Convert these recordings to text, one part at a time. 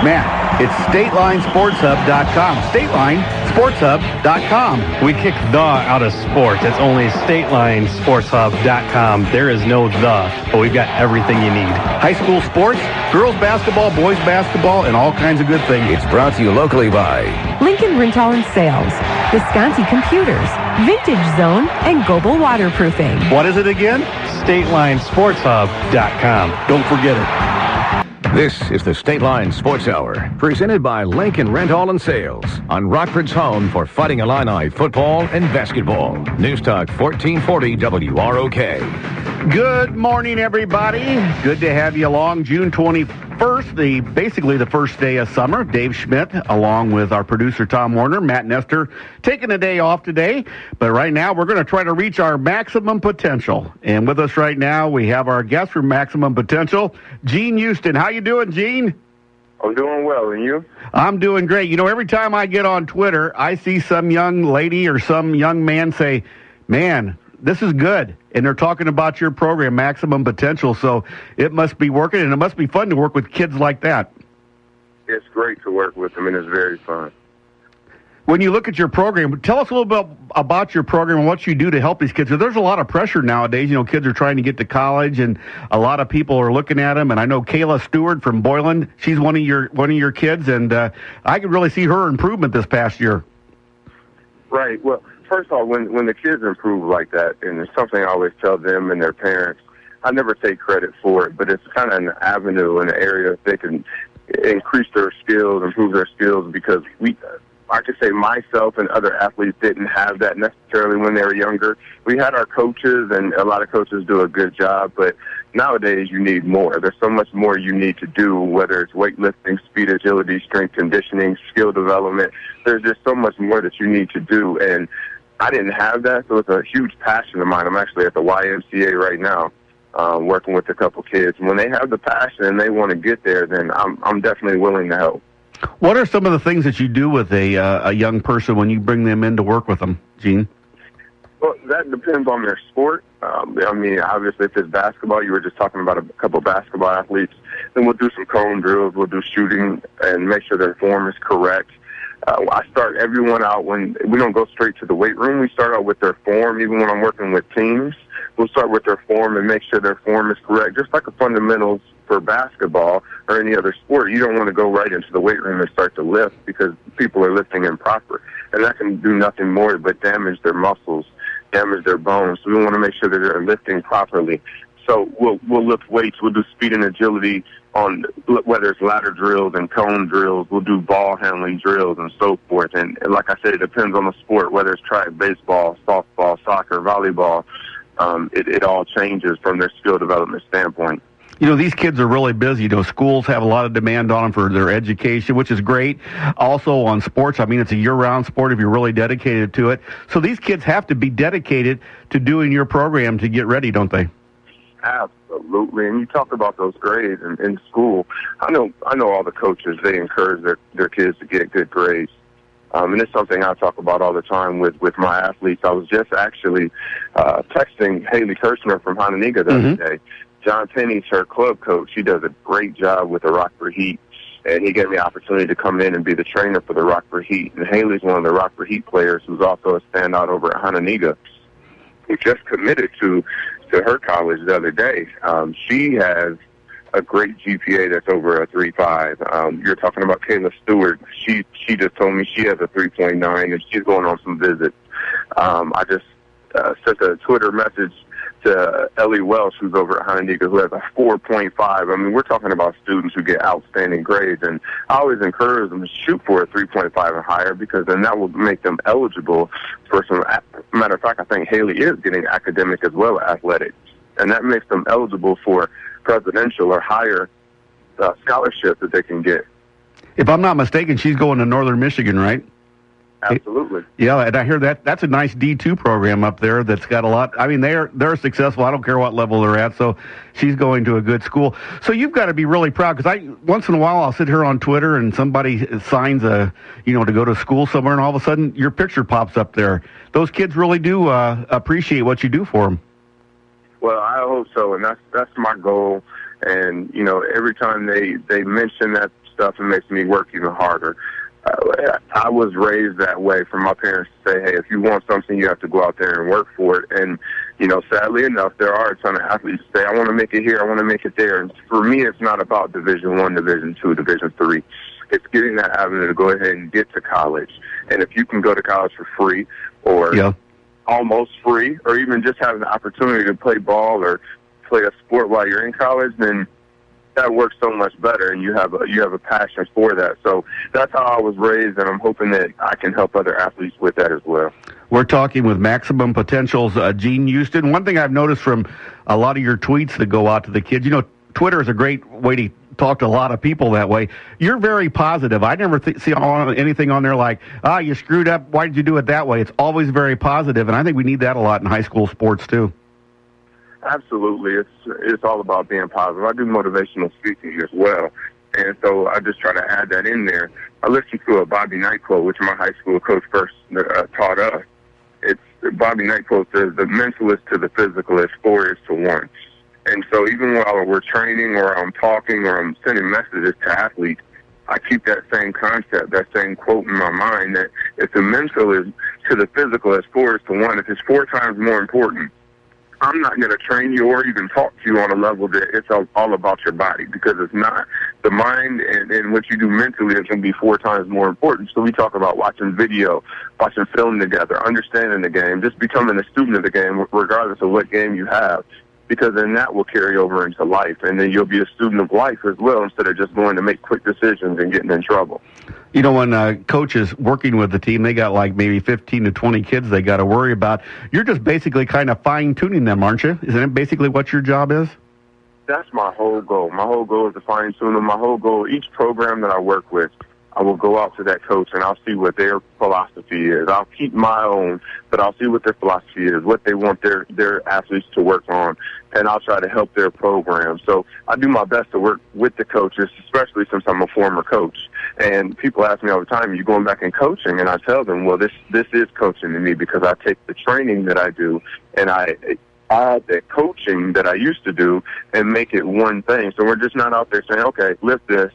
Matt, it's StatelineSportsHub.com. StatelineSportsHub.com. We kick the out of sports. It's only StatelineSportsHub.com. There is no the, but we've got everything you need. High school sports, girls basketball, boys basketball, and all kinds of good things. It's brought to you locally by Lincoln Rental and Sales, Visconti Computers, Vintage Zone, and Goebel Waterproofing. What is it again? StatelineSportsHub.com. Don't forget it. This is the State Line Sports Hour, presented by Lincoln Rental and Sales on Rockford's home for Fighting Illini football and basketball. News Talk 1440 WROK. Good morning, everybody. Good to have you along. June 21st, basically the first day of summer. Dave Schmidt, along with our producer Tom Warner, Matt Nestor, taking a day off today. But right now, we're going to try to reach our maximum potential. And with us right now, we have our guest from Maximum Potential, Gene Houston. How you doing, Gene? I'm doing well, and you? I'm doing great. You know, every time I get on Twitter, I see some young lady or some young man say, man, this is good. And they're talking about your program, Maximum Potential. So it must be working, and it must be fun to work with kids like that. It's great to work with them, and it's very fun. When you look at your program, tell us a little bit about your program and what you do to help these kids. There's a lot of pressure nowadays. You know, kids are trying to get to college, and a lot of people are looking at them. And I know Kayla Stewart from Boylan, she's one of your kids, and I could really see her improvement this past year. Right. Well, first of all, when the kids improve like that, and it's something I always tell them and their parents, I never take credit for it, but it's kind of an avenue, an area they can increase their skills, improve their skills, because I could say myself and other athletes didn't have that necessarily when they were younger. We had our coaches, and a lot of coaches do a good job, but nowadays you need more. There's so much more you need to do, whether it's weightlifting, speed, agility, strength conditioning, skill development. There's just so much more that you need to do, and I didn't have that, so it's a huge passion of mine. I'm actually at the YMCA right now, working with a couple kids. When they have the passion and they want to get there, then I'm definitely willing to help. What are some of the things that you do with a young person when you bring them in to work with them, Gene? Well, that depends on their sport. I mean, obviously, if it's basketball, you were just talking about a couple basketball athletes, then we'll do some cone drills, we'll do shooting, and make sure their form is correct. I start everyone out when we don't go straight to the weight room. We start out with their form. Even when I'm working with teams, we'll start with their form and make sure their form is correct, just like the fundamentals for basketball or any other sport. You don't want to go right into the weight room and start to lift because people are lifting improper, and that can do nothing more but damage their muscles, damage their bones. So we want to make sure that they're lifting properly. So we'll lift weights. We'll do speed and agility on whether it's ladder drills and cone drills. We'll do ball handling drills and so forth. And like I said, it depends on the sport, whether it's track, baseball, softball, soccer, volleyball. It all changes from their skill development standpoint. You know, these kids are really busy. You know, schools have a lot of demand on them for their education, which is great. Also on sports, I mean, it's a year-round sport if you're really dedicated to it. So these kids have to be dedicated to doing your program to get ready, don't they? Absolutely. And you talk about those grades in school. I know all the coaches, they encourage their kids to get good grades. And it's something I talk about all the time with my athletes. I was just actually texting Haley Kirshner from Hononegah the other day. John Penny's her club coach. He does a great job with the Rockford Heat. And he gave me the opportunity to come in and be the trainer for the Rockford Heat. And Haley's one of the Rockford Heat players who's also a standout over at Hononegah, who just committed to her college the other day. She has a great GPA that's over a 3.5. You're talking about Kayla Stewart. She just told me she has a 3.9, and she's going on some visits. I just sent a Twitter message to Ellie Welsh, who's over at Hononegah, who has a 4.5. I mean, we're talking about students who get outstanding grades, and I always encourage them to shoot for a 3.5 and higher, because then that will make them eligible for some. Matter of fact, I think Haley is getting academic as well as athletic, and that makes them eligible for presidential or higher scholarships that they can get. If I'm not mistaken, she's going to Northern Michigan, right? Absolutely. Yeah, and I hear that's a nice D2 program up there that's got a lot. I mean, they're successful. I don't care what level they're at. So she's going to a good school. So you've got to be really proud, because once in a while I'll sit here on Twitter and somebody signs to go to school somewhere, and all of a sudden your picture pops up there. Those kids really do appreciate what you do for them. Well, I hope so, and that's my goal. And every time they mention that stuff and makes me work even harder. I was raised that way from my parents to say, hey, if you want something, you have to go out there and work for it. And, sadly enough, there are a ton of athletes who say, I want to make it here, I want to make it there. And for me, it's not about Division I, Division II, Division III. It's getting that avenue to go ahead and get to college. And if you can go to college for free or almost free, or even just have the opportunity to play ball or play a sport while you're in college, then that works so much better, and you have a passion for that. So that's how I was raised, and I'm hoping that I can help other athletes with that as well. We're talking with Maximum Potential's Gene Houston. One thing I've noticed from a lot of your tweets that go out to the kids, Twitter is a great way to talk to a lot of people that way. You're very positive. I never see anything on there like, you screwed up, why did you do it that way? It's always very positive, and I think we need that a lot in high school sports too. Absolutely. It's all about being positive. I do motivational speaking as well, and so I just try to add that in there. I listened to a Bobby Knight quote, which my high school coach first taught us. It's Bobby Knight quote says, the mental is to the physical as 4 is to 1. And so even while we're training or I'm talking or I'm sending messages to athletes, I keep that same concept, that same quote in my mind, that if the mental is to the physical as 4 is to 1, if it's 4 times more important, I'm not going to train you or even talk to you on a level that it's all about your body, because it's not. The mind and what you do mentally is going to be 4 times more important. So we talk about watching video, watching film together, understanding the game, just becoming a student of the game regardless of what game you have, because then that will carry over into life, and then you'll be a student of life as well instead of just going to make quick decisions and getting in trouble. When coach is working with the team, they got like maybe 15 to 20 kids they got to worry about. You're just basically kind of fine-tuning them, aren't you? Isn't it basically what your job is? That's my whole goal. My whole goal is to fine-tune them. My whole goal, each program that I work with, I will go out to that coach and I'll see what their philosophy is. I'll keep my own, but I'll see what their philosophy is, what they want their athletes to work on, and I'll try to help their program. So I do my best to work with the coaches, especially since I'm a former coach. And people ask me all the time, are you going back in coaching? And I tell them, well, this is coaching to me, because I take the training that I do and I add the coaching that I used to do and make it one thing. So we're just not out there saying, okay, lift this,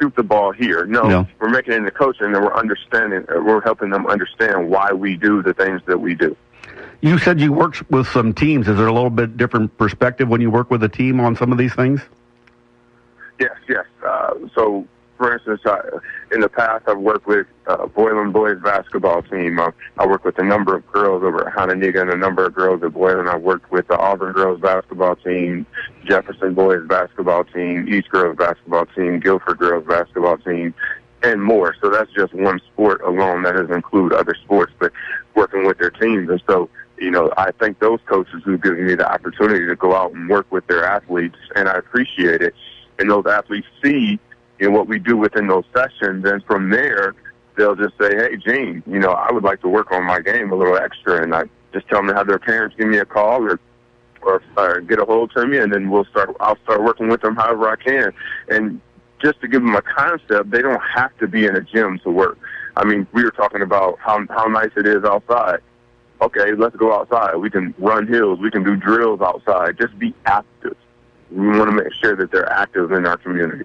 shoot the ball here. No, we're making it into coaching, and we're helping them understand why we do the things that we do. You said you worked with some teams. Is there a little bit different perspective when you work with a team on some of these things? Yes. So, for instance, in the past, I've worked with Boylan boys basketball team. I worked with a number of girls over at Hononegah and a number of girls at Boylan. I've worked with the Auburn girls basketball team, Jefferson boys basketball team, East girls basketball team, Guilford girls basketball team, and more. So that's just one sport alone. That doesn't include other sports, but working with their teams. And so, I thank those coaches who've given me the opportunity to go out and work with their athletes, and I appreciate it. And those athletes see what we do within those sessions, and from there, they'll just say, hey, Gene, I would like to work on my game a little extra, and I just tell them to have their parents give me a call or get a hold of me, and then I'll start working with them however I can. And just to give them a concept, they don't have to be in a gym to work. I mean, we were talking about how nice it is outside. Okay, let's go outside. We can run hills. We can do drills outside. Just be active. We want to make sure that they're active in our community.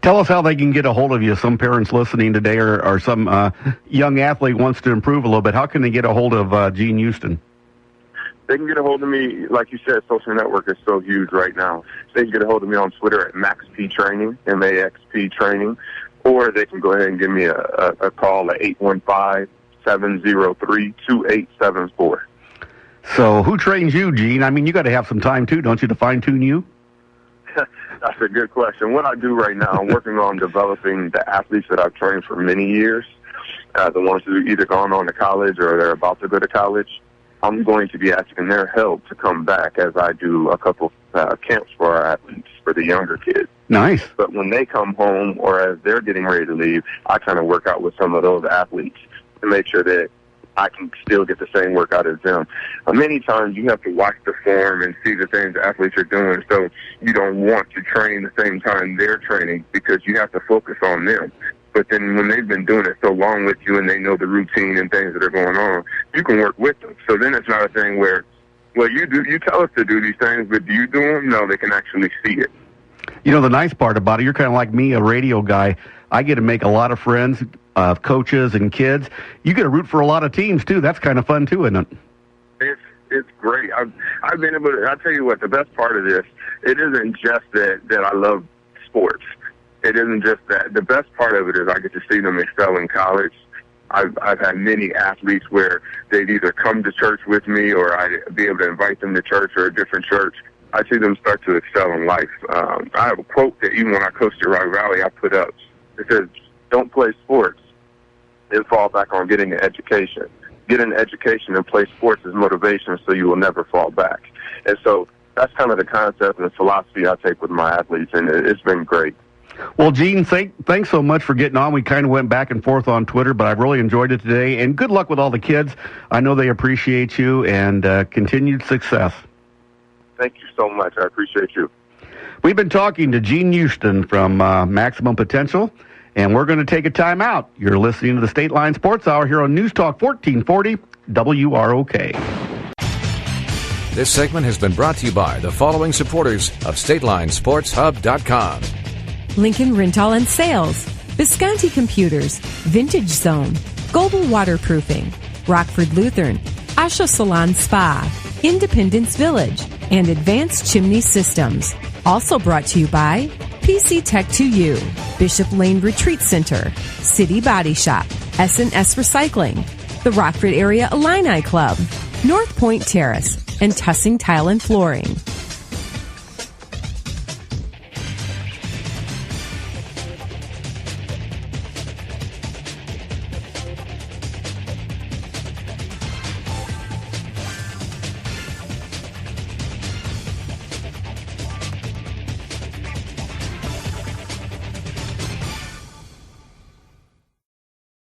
Tell us how they can get a hold of you. Some parents listening today or some young athlete wants to improve a little bit. How can they get a hold of Gene Houston? They can get a hold of me, like you said, social network is so huge right now. They can get a hold of me on Twitter at MaxP Training, MAXP Training, or they can go ahead and give me a call at 815-703-2874. So who trains you, Gene? I mean, you got to have some time, too, don't you, to fine-tune you? That's a good question. What I do right now, I'm working on developing the athletes that I've trained for many years, the ones who have either gone on to college or they're about to go to college. I'm going to be asking their help to come back as I do a couple camps for our athletes, for the younger kids. Nice. But when they come home or as they're getting ready to leave, I kind of work out with some of those athletes to make sure that I can still get the same workout as them. Many times you have to watch the form and see the things the athletes are doing, so you don't want to train the same time they're training because you have to focus on them. But then when they've been doing it so long with you and they know the routine and things that are going on, you can work with them. So then it's not a thing where, well, you tell us to do these things, but do you do them? No, they can actually see it. You know, the nice part about it, you're kind of like me, a radio guy. I get to make a lot of friends, coaches and kids. You get to root for a lot of teams, too. That's kind of fun, too, isn't it? It's great. I've been able to, I'll tell you what, the best part of this, it isn't just that I love sports. It isn't just that. The best part of it is I get to see them excel in college. I've had many athletes where they'd either come to church with me or I'd be able to invite them to church or a different church. I see them start to excel in life. I have a quote that even when I coached at Rock Valley, I put up. It says, don't play sports and fall back on getting an education. Get an education and play sports as motivation so you will never fall back. And so that's kind of the concept and the philosophy I take with my athletes, and it's been great. Well, Gene, thanks so much for getting on. We kind of went back and forth on Twitter, but I've really enjoyed it today. And good luck with all the kids. I know they appreciate you, and continued success. Thank you so much. I appreciate you. We've been talking to Gene Houston from Maximum Potential, and we're going to take a time out. You're listening to the State Line Sports Hour here on News Talk 1440 WROK. This segment has been brought to you by the following supporters of StatelineSportsHub.com. Lincoln Rental and Sales, Visconti Computers, Vintage Zone, Global Waterproofing, Rockford Lutheran, Asha Salon Spa, Independence Village, and Advanced Chimney Systems. Also brought to you by PC Tech 2U, Bishop Lane Retreat Center, City Body Shop, S&S Recycling, the Rockford Area Illini Club, North Point Terrace, and Tussing Tile and Flooring.